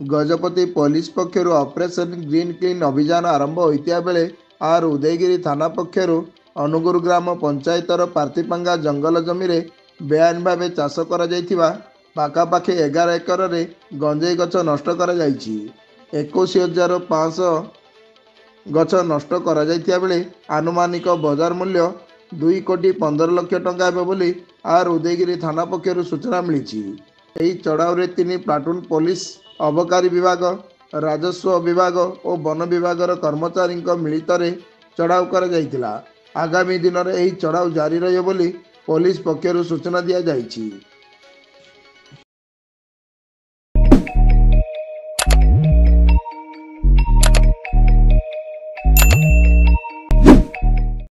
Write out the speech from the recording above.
Gajapati police पक्षर operation green clean अभियान आरंभ होता बेले आर उदयगिरी थाना पक्षर अनुगुर ग्राम पंचायतर पार्थिपांगा जंगल जमी रे बेआईन भाव चाष पाखापाखि 11 एकर गंजेई गछ नष्ट कर 21,500 गछ नष्ट कर बेले आनुमानिक बजार मूल्य 2,15,00,000 टंका हेबो बोली आर उदयगिरी थाना पक्षर सूचना मिली। ଏହି ଚଢ଼ାଉରେ 3 ପ୍ଲାଟୁନ୍ पुलिस अबकारी विभाग राजस्व विभाग और वन विभागर कर्मचारी मिलित चढ़ाऊ कर आगामी दिन में यह चढ़ाऊ जारी रही पुलिस पक्षर सूचना दी जाइछि।